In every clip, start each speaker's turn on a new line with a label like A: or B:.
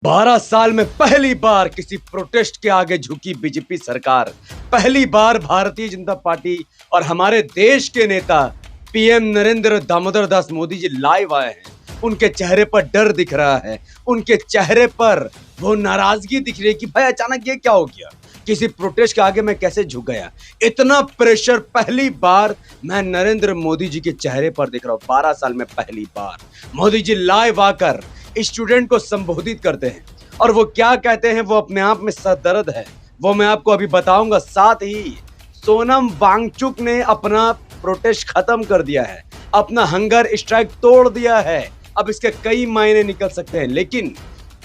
A: 12 साल में पहली बार किसी प्रोटेस्ट के आगे झुकी बीजेपी सरकार। पहली बार भारतीय जनता पार्टी और हमारे देश के नेता पीएम नरेंद्र दामोदर दास मोदी जी लाइव आए हैं। उनके चेहरे पर डर दिख रहा है, उनके चेहरे पर वो नाराजगी दिख रही है कि भाई अचानक ये क्या हो गया, किसी प्रोटेस्ट के आगे मैं कैसे झुक गया। इतना प्रेशर पहली बार मैं नरेंद्र मोदी जी के चेहरे पर दिख रहा हूं। 12 साल में पहली बार मोदी जी लाइव आकर स्टूडेंट को संबोधित करते हैं और वो क्या कहते हैं वो अपने आप में सरदर्द है, वो मैं आपको अभी बताऊंगा। साथ ही सोनम वांगचुक ने अपना प्रोटेस्ट खत्म कर दिया है, अपना हंगर स्ट्राइक तोड़ दिया है। अब इसके कई मायने निकल सकते हैं, लेकिन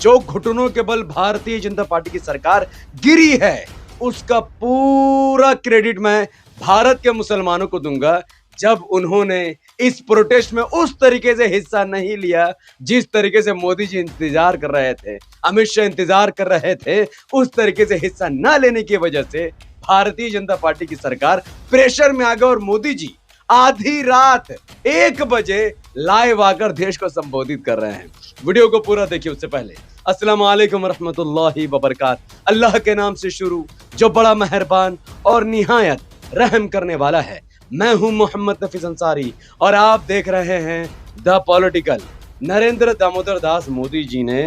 A: जो घुटनों के बल भारतीय जनता पार्टी की सरकार गिरी है उसका पूरा क्रेडिट मैं भारत के मुसलमानों को दूंगा, जब उन्होंने इस प्रोटेस्ट में उस तरीके से हिस्सा नहीं लिया जिस तरीके से मोदी जी इंतजार कर रहे थे, अमित शाह इंतजार कर रहे थे। उस तरीके से हिस्सा न लेने की वजह से भारतीय जनता पार्टी की सरकार प्रेशर में आ गई और मोदी जी आधी रात 1 बजे लाइव आकर देश को संबोधित कर रहे हैं। वीडियो को पूरा देखिए। उससे पहले अस्सलाम वालेकुम रहमतुल्लाहि व बरकात। अल्लाह के नाम से शुरू जो बड़ा मेहरबान और निहायत रहम करने वाला है। मैं हूं मोहम्मद नफीस अंसारी और आप देख रहे हैं द पॉलिटिकल। नरेंद्र दामोदर दास मोदी जी ने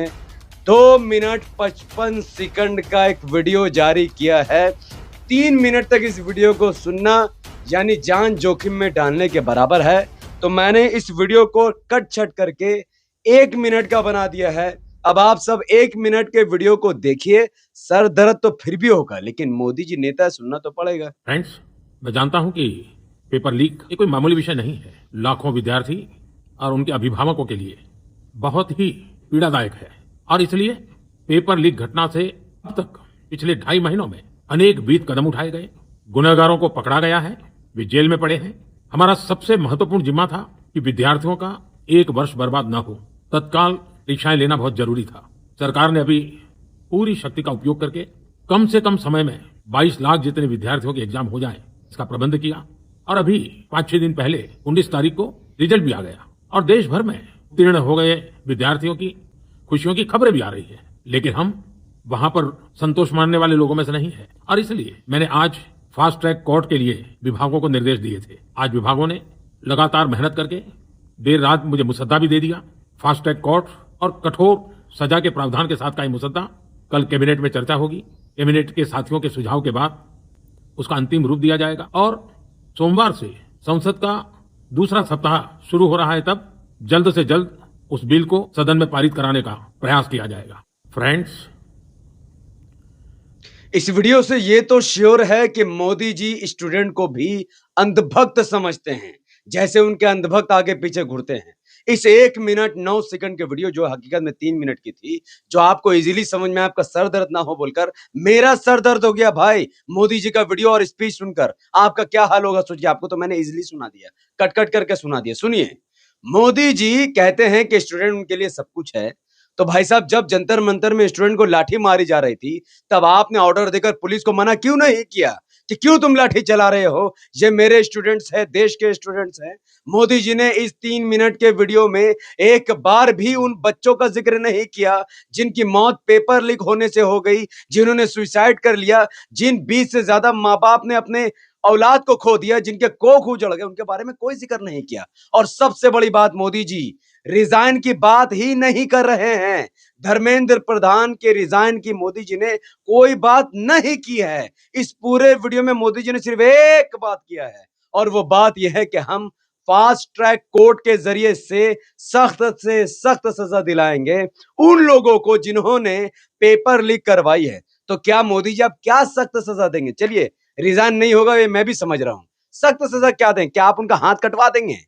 A: 2 मिनट 55 सेकंड का एक वीडियो जारी किया है। 3 मिनट तक इस वीडियो को सुनना यानी जान जोखिम में डालने के बराबर है, तो मैंने इस वीडियो को कट छट करके 1 मिनट का बना दिया है। अब आप सब 1 मिनट के वीडियो को देखिए। सर दर्द तो फिर भी होगा, लेकिन मोदी जी नेता सुनना तो पड़ेगा।
B: फ्रेंड्स, मैं जानता हूं कि पेपर लीक ये कोई मामूली विषय नहीं है। लाखों विद्यार्थी और उनके अभिभावकों के लिए बहुत ही पीड़ादायक है और इसलिए पेपर लीक घटना से अब तक पिछले 2.5 महीनों में अनेक विध कदम उठाए गए, गुनहगारों को पकड़ा गया है, वे जेल में पड़े हैं। हमारा सबसे महत्वपूर्ण जिम्मा था कि विद्यार्थियों का 1 वर्ष बर्बाद न हो। तत्काल परीक्षाएं लेना बहुत जरूरी था। सरकार ने अभी पूरी शक्ति का उपयोग करके कम से कम समय में 22 लाख जितने विद्यार्थियों के एग्जाम हो जाए इसका प्रबंध किया और अभी 5-6 दिन पहले 19 तारीख को रिजल्ट भी आ गया और देश भर में उत्तीर्ण हो गए विद्यार्थियों की खुशियों की खबरें भी आ रही है। लेकिन हम वहां पर संतोष मानने वाले लोगों में से नहीं है और इसलिए मैंने आज फास्ट ट्रैक कोर्ट के लिए विभागों को निर्देश दिए थे। आज विभागों ने लगातार मेहनत करके देर रात मुझे मुसद्दा भी दे दिया। फास्ट ट्रैक कोर्ट और कठोर सजा के प्रावधान के साथ का ये मुसद्दा कल कैबिनेट में चर्चा होगी। कैबिनेट के साथियों के सुझाव के बाद उसका अंतिम रूप दिया जाएगा और सोमवार से संसद का दूसरा सप्ताह शुरू हो रहा है, तब जल्द से जल्द उस बिल को सदन में पारित कराने का प्रयास किया जाएगा। फ्रेंड्स,
A: इस वीडियो से ये तो श्योर है कि मोदी जी स्टूडेंट को भी अंधभक्त समझते हैं, जैसे उनके अंधभक्त आगे पीछे घूरते हैं। इस 1 मिनट 9 सेकंड के वीडियो जो हकीकत में 3 मिनट की थी, जो आपको इजीली समझ में, आपका सर दर्द ना हो बोलकर मेरा सर दर्द हो गया भाई मोदी जी का वीडियो और स्पीच सुनकर। आपका क्या हाल होगा सोचिए। आपको तो मैंने इजीली सुना दिया, कट कट करके सुना दिया। सुनिए, मोदी जी कहते हैं कि स्टूडेंट उनके लिए सब कुछ है। तो भाई साहब, जब जंतर मंतर में स्टूडेंट को लाठी मारी जा रही थी, तब आपने ऑर्डर देकर पुलिस को मना क्यों नहीं किया कि क्यों तुम लाठी चला रहे हो, ये मेरे स्टूडेंट्स हैं, देश के स्टूडेंट्स हैं। मोदी जी ने इस 3 मिनट के वीडियो में एक बार भी उन बच्चों का जिक्र नहीं किया जिनकी मौत पेपर लीक होने से हो गई, जिन्होंने सुसाइड कर लिया, जिन 20 से ज्यादा माँ बाप ने अपने औलाद को खो दिया, जिनके कोख उजड़ गए, उनके बारे में कोई जिक्र नहीं किया। और सबसे बड़ी बात, मोदी जी रिजाइन की बात ही नहीं कर रहे हैं। धर्मेंद्र प्रधान के रिजाइन की मोदी जी ने कोई बात नहीं की है। इस पूरे वीडियो में मोदी जी ने सिर्फ एक बात किया है और वो बात यह है कि हम फास्ट ट्रैक कोर्ट के जरिए से सख्त सजा दिलाएंगे उन लोगों को जिन्होंने पेपर लीक करवाई है। तो क्या मोदी जी आप क्या सख्त सजा देंगे? चलिए, रिजाइन नहीं होगा ये मैं भी समझ रहा हूं, सख्त सजा क्या दें? क्या आप उनका हाथ कटवा देंगे?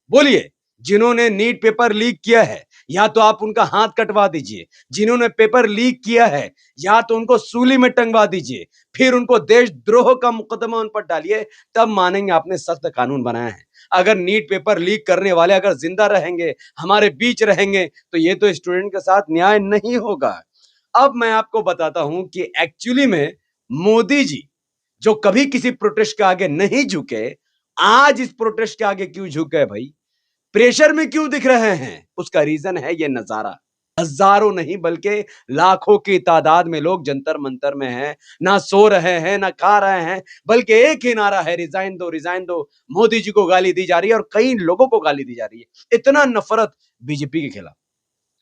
A: बोलिए। जिन्होंने नीट पेपर लीक किया है, या तो आप उनका हाथ कटवा दीजिए। जिन्होंने पेपर लीक किया है, या तो उनको सूली में टंगवा दीजिए, फिर उनको देशद्रोह का मुकदमा उन पर डालिए, तब मानेंगे आपने सख्त कानून बनाया है। अगर नीट पेपर लीक करने वाले अगर जिंदा रहेंगे, हमारे बीच रहेंगे, तो ये तो स्टूडेंट के साथ न्याय नहीं होगा। अब मैं आपको बताता हूं कि एक्चुअली में मोदी जी जो कभी किसी प्रोटेस्ट के आगे नहीं झुके, आज इस प्रोटेस्ट के आगे क्यों झुक गए भाई? प्रेशर में क्यों दिख रहे हैं? उसका रीजन है ये नजारा। हजारों नहीं बल्कि लाखों की तादाद में लोग जंतर मंतर में हैं, ना सो रहे हैं ना खा रहे हैं, बल्कि एक ही नारा है, रिजाइन दो, रिजाइन दो। मोदी जी को गाली दी जा रही है और कई लोगों को गाली दी जा रही है। इतना नफरत बीजेपी के खिलाफ,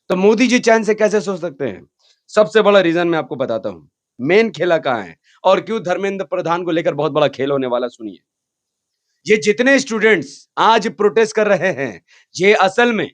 A: तो मोदी जी चैन से कैसे सो सकते हैं? सबसे बड़ा रीजन मैं आपको बताता हूं। मेन खेला कहां है और क्यों धर्मेंद्र प्रधान को लेकर बहुत बड़ा खेल होने वाला, सुनिए। ये जितने स्टूडेंट्स आज प्रोटेस्ट कर रहे हैं, ये असल में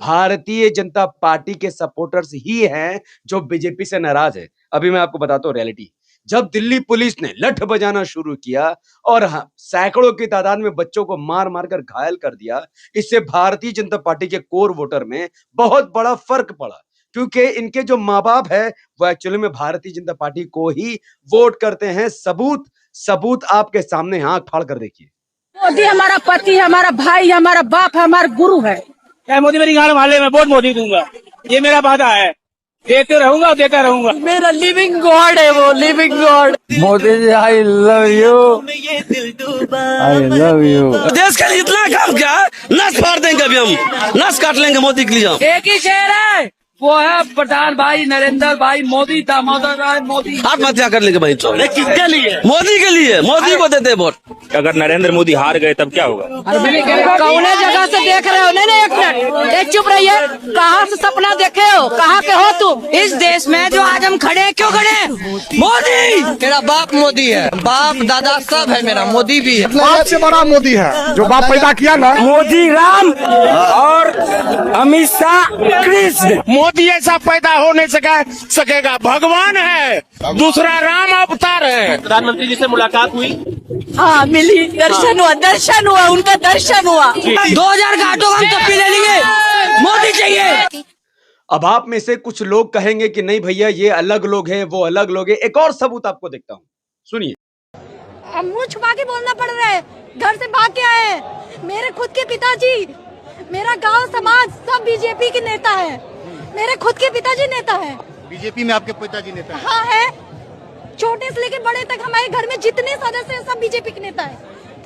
A: भारतीय जनता पार्टी के सपोर्टर्स ही हैं जो बीजेपी से नाराज है। अभी मैं आपको बताता हूं रियलिटी। जब दिल्ली पुलिस ने लठ बजाना शुरू किया और सैकड़ों की तादाद में बच्चों को मार मार कर घायल कर दिया, इससे भारतीय जनता पार्टी के कोर वोटर में बहुत बड़ा फर्क पड़ा, क्योंकि इनके जो माँ बाप है वो एक्चुअली में भारतीय जनता पार्टी को ही वोट करते हैं। सबूत सबूत आपके सामने, आंख फाड़ कर देखिए।
C: मोदी हमारा पति है, हमारा भाई है, हमारा बाप है, हमारा गुरु है।
D: चाहे मोदी मेरी गाँव माले में वोट मोदी दूंगा, ये मेरा वादा है। देते रहूंगा और देता रहूंगा।
C: मेरा लिविंग गॉड है वो, living god.
E: Modi ji I love you, I love you.
F: देश के लिए इतना काम किया, नस फाड़ देंगे अभी हम, नस काट लेंगे मोदी के लिए।
C: एक ही शहर है, वो है प्रधान भाई नरेंद्र भाई मोदी, दामोदर राय मोदी।
F: आत्महत्या कर लेंगे भाई।
D: किसके लिए?
F: मोदी के लिए, मोदी को देते वोट।
D: अगर नरेंद्र मोदी हार गए तब क्या होगा?
C: कौन जगह से देख रहे हो? नहीं एक मिनट, एक चुप रहिए। कहाँ से सपना देखे हो? कहाँ के हो तुम? इस देश में जो आज हम खड़े क्यों खड़े? मोदी।
E: मेरा बाप मोदी है, बाप दादा सब है मेरा, मोदी भी है।
G: बाप से बड़ा मोदी है, जो बाप पैदा किया ना।
D: मोदी राम और अमित शाह कृष्ण। मोदी ऐसा पैदा हो नहीं सकेगा, भगवान है, दूसरा राम अवतार है। प्रधानमंत्री जी से मुलाकात हुई?
C: हाँ मिली, दर्शन हुआ, उनका दर्शन हुआ।
F: 2000 घाटों हम तो पी लेंगे, मोदी चाहिए।
A: अब आप में से कुछ लोग कहेंगे कि नहीं भैया ये अलग लोग हैं, वो अलग लोग हैं। एक और सबूत आपको देखता हूं, सुनिए।
H: अब मुंह छुपा के बोलना पड़ रहा है, घर से भाग के आए हैं। मेरे खुद के पिताजी, मेरा गांव समाज सब बीजेपी के नेता है। मेरे खुद के पिताजी नेता है।
G: बीजेपी में आपके पिताजी नेता है?
H: हाँ है, छोटे से लेके बड़े तक हमारे घर में जितने सदस्य हैं सब बीजेपी के नेता है,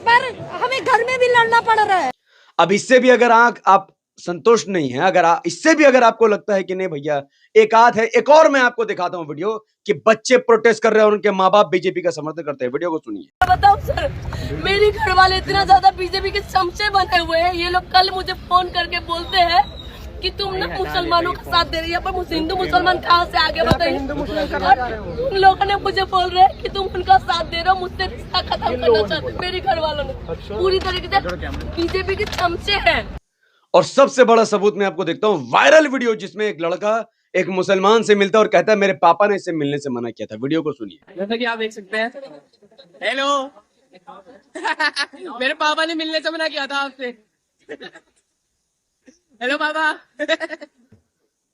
H: पर हमें घर में भी लड़ना पड़ रहा है।
A: अब इससे भी अगर आप संतुष्ट नहीं है, इससे भी अगर आपको लगता है कि नहीं भैया एक आध है, एक और मैं आपको दिखाता हूं वीडियो कि बच्चे प्रोटेस्ट कर रहे हैं और उनके माँ बाप बीजेपी का समर्थन करते हैं। वीडियो को सुनिए।
I: बताओ सर, मेरे घर वाले इतना ज्यादा बीजेपी के चमचे बने हुए हैं, ये लोग कल मुझे फोन करके बोलते हैं कि तुम ना मुसलमानों का साथ दे रही है, पर हिंदू मुसलमान कहाँ से आगे बताइए। उन लोगों ने मुझे बोल रहे हैं कि तुम उनका साथ दे रहे हो, मुझसे रिश्ता खत्म करना चाहते हो। मेरे घर वालों ने पूरी तरीके से बीजेपी के चमचे हैं।
A: और सबसे बड़ा सबूत मैं आपको देखता हूँ, वायरल वीडियो जिसमें एक लड़का एक मुसलमान से मिलता है और कहता है मेरे पापा ने इससे मिलने से मना किया था। वीडियो को सुनिए।
C: जैसा कि आप देख सकते हैं, हेलो मेरे पापा ने मिलने से मना किया था आपसे। हेलो पापा।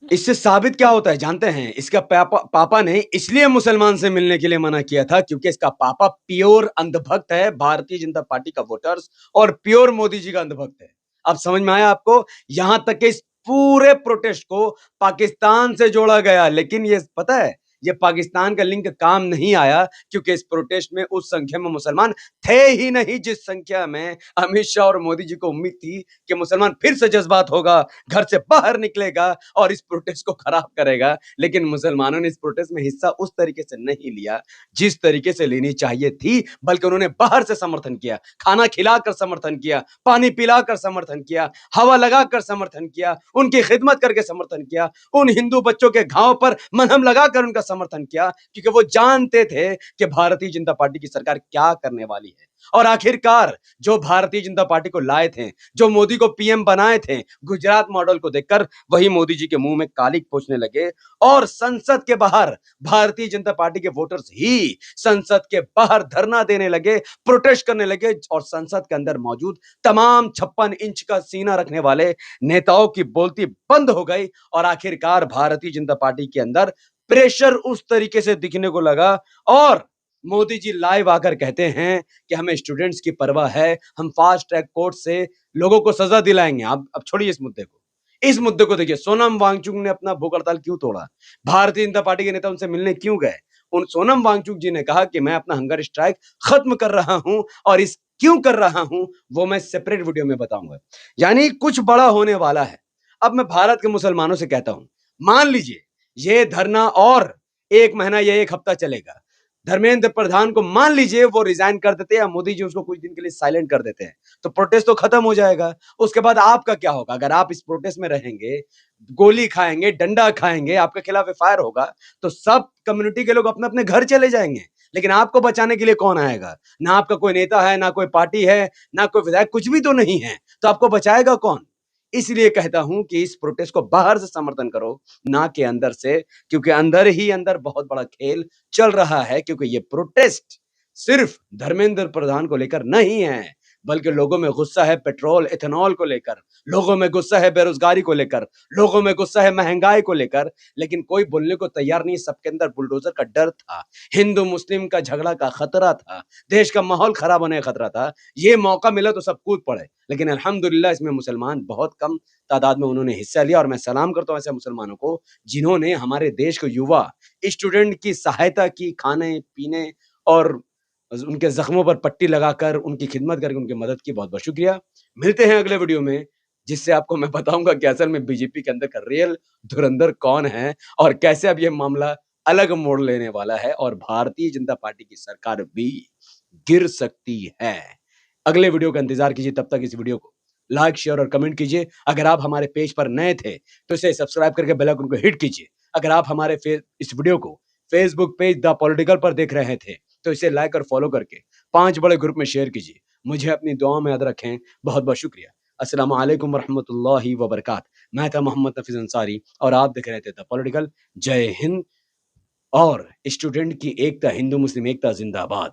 A: इससे साबित क्या होता है जानते हैं? इसका पापा ने इसलिए मुसलमान से मिलने के लिए मना किया था क्योंकि इसका पापा प्योर अंधभक्त है, भारतीय जनता पार्टी का वोटर्स, और प्योर मोदी जी का अंधभक्त है। अब समझ में आया आपको? यहां तक कि इस पूरे प्रोटेस्ट को पाकिस्तान से जोड़ा गया, लेकिन ये पता है ये पाकिस्तान का लिंक काम नहीं आया क्योंकि इस प्रोटेस्ट में उस संख्या में मुसलमान थे ही नहीं जिस संख्या में अमित शाह और मोदी जी को उम्मीद थी कि मुसलमान फिर से जज्बात होगा, घर से बाहर निकलेगा और इस प्रोटेस्ट को खराब करेगा। लेकिन मुसलमानों ने इस प्रोटेस्ट में हिस्सा उस तरीके से नहीं लिया जिस तरीके से लेनी चाहिए थी, बल्कि उन्होंने बाहर से समर्थन किया, खाना खिलाकर समर्थन किया, पानी पिलाकर समर्थन किया, हवा लगाकर समर्थन किया, उनकी खिदमत करके समर्थन किया, उन हिंदू बच्चों के घाव पर मलहम लगाकर उनका समर्थन किया, क्योंकि वो जानते थे कि भारतीय जनता पार्टी की सरकार क्या करने वाली है। और आखिरकार जो भारतीय जनता पार्टी को लाए थे, जो मोदी को पीएम बनाए थे, गुजरात मॉडल को देखकर वही मोदी जी के मुंह में कालिक पोंछने लगे और संसद के बाहर भारतीय जनता पार्टी के वोटर्स ही संसद के बाहर धरना देने लगे, प्रोटेस्ट करने लगे, और संसद के अंदर मौजूद तमाम 56 इंच का सीना रखने वाले नेताओं की बोलती बंद हो गई। और आखिरकार भारतीय जनता पार्टी के अंदर प्रेशर उस तरीके से दिखने को लगा और मोदी जी लाइव आकर कहते हैं कि हमें स्टूडेंट्स की परवाह है, हम फास्ट ट्रैक कोर्ट से लोगों को सजा दिलाएंगे। अब छोड़िए इस मुद्दे को, इस मुद्दे को देखिए। सोनम वांगचुक ने अपना भूख हड़ताल क्यों तोड़ा? भारतीय जनता पार्टी के नेता उनसे मिलने क्यों गए? उन सोनम वांगचुक जी ने कहा कि मैं अपना हंगर स्ट्राइक खत्म कर रहा हूं, और इस क्यों कर रहा हूं वो मैं सेपरेट वीडियो में बताऊंगा। यानी कुछ बड़ा होने वाला है। अब मैं भारत के मुसलमानों से कहता हूं, मान लीजिए ये धरना और 1 महीना या 1 हफ्ता चलेगा, धर्मेंद्र प्रधान को मान लीजिए वो रिजाइन कर देते हैं या मोदी जी उसको कुछ दिन के लिए साइलेंट कर देते हैं, तो प्रोटेस्ट तो खत्म हो जाएगा। उसके बाद आपका क्या होगा? अगर आप इस प्रोटेस्ट में रहेंगे, गोली खाएंगे, डंडा खाएंगे, आपके खिलाफ एफआईआर होगा, तो सब कम्युनिटी के लोग अपने अपने घर चले जाएंगे। लेकिन आपको बचाने के लिए कौन आएगा? ना आपका कोई नेता है, ना कोई पार्टी है, ना कोई विधायक, कुछ भी तो नहीं है, तो आपको बचाएगा कौन? इसलिए कहता हूं कि इस प्रोटेस्ट को बाहर से समर्थन करो, ना कि अंदर से, क्योंकि अंदर ही अंदर बहुत बड़ा खेल चल रहा है। क्योंकि ये प्रोटेस्ट सिर्फ धर्मेंद्र प्रधान को लेकर नहीं है, बल्कि लोगों में गुस्सा है पेट्रोल इथेनॉल को लेकर, लोगों में गुस्सा है बेरोजगारी को लेकर, लोगों में गुस्सा है महंगाई को लेकर, लेकिन कोई बोलने को तैयार नहीं। सबके अंदर बुलडोजर का डर था, हिंदू मुस्लिम का झगड़ा का खतरा था, देश का माहौल खराब होने का खतरा था। ये मौका मिला तो सब कूद पड़े, लेकिन अल्हम्दुलिल्लाह इसमें मुसलमान बहुत कम तादाद में उन्होंने हिस्सा लिया। और मैं सलाम करता हूं ऐसे मुसलमानों को जिन्होंने हमारे देश के युवा स्टूडेंट की सहायता की, खाने पीने और उनके जख्मों पर पट्टी लगाकर उनकी खिदमत करके उनकी मदद की। बहुत बहुत शुक्रिया। मिलते हैं अगले वीडियो में, जिससे आपको मैं बताऊंगा कि असल में बीजेपी के अंदर का रियल धुरंधर कौन है और कैसे अब ये मामला अलग मोड़ लेने वाला है और भारतीय जनता पार्टी की सरकार भी गिर सकती है। अगले वीडियो का इंतजार कीजिए, तब तक इस वीडियो को लाइक शेयर और कमेंट कीजिए। अगर आप हमारे पेज पर नए थे तो इसे सब्सक्राइब करके बेल आइकन को हिट कीजिए। अगर आप हमारे इस वीडियो को फेसबुक पेज द पॉलिटिकल पर देख रहे थे तो इसे लाइक और फॉलो करके 5 बड़े ग्रुप में शेयर कीजिए। मुझे अपनी दुआओं में याद रखें। बहुत बहुत शुक्रिया। अस्सलामु अलैकुम वरहमतुल्लाहि वबरकातुहू। मैं था मोहम्मद नफीस अंसारी और आप देख रहे थे द पॉलिटिकल। जय हिंद और स्टूडेंट की एकता, हिंदू मुस्लिम एकता जिंदाबाद।